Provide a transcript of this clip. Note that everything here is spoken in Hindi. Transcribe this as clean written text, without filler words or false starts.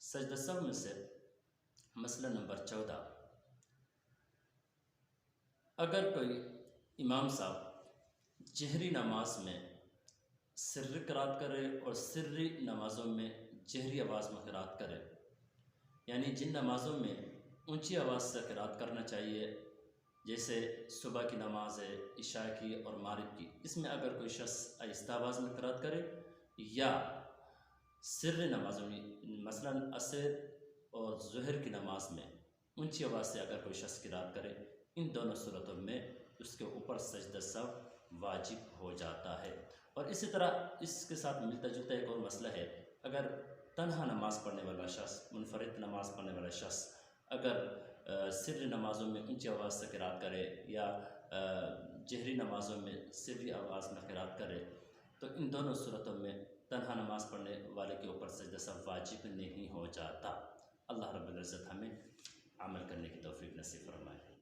सजदा सब में से मसला नंबर 14, अगर कोई इमाम साहब जहरी नमाज में सिर्री क़िरात करे और सिर्री नमाज़ों में जहरी आवाज़ में क़िरात करे, यानी जिन नमाज़ों में ऊंची आवाज़ से क़िरात करना चाहिए जैसे सुबह की नमाज है, इशा की और मागरिब की, इसमें अगर कोई शख्स आहिस्ता आवाज़ में क़िरात करे या सिर्री नमाज़ों में मसलन असर और ज़ुहर की नमाज में ऊंची आवाज़ से अगर कोई शख्स क़िरात करे, इन दोनों सूरतों में उसके ऊपर सजदा सब वाजिब हो जाता है। और इसी तरह इसके साथ मिलता जुलता एक और मसला है, अगर तन्हा नमाज़ पढ़ने वाला शख्स, मुनफरिद नमाज़ पढ़ने वाला शख्स अगर सिर्री नमाज़ों में ऊंची आवाज़ से क़िरात करे या जहरी नमाज़ों में सिर्री आवाज़ में क़िरात करे, तो इन दोनों सूरतों में तन्हा नमाज़ पढ़ने वाले के ऊपर सजदा सब वाजिब नहीं हो जाता। अल्लाह रब्बुल इज़्ज़त हमें अमल करने की तौफ़ीक़ नसीब फरमाए।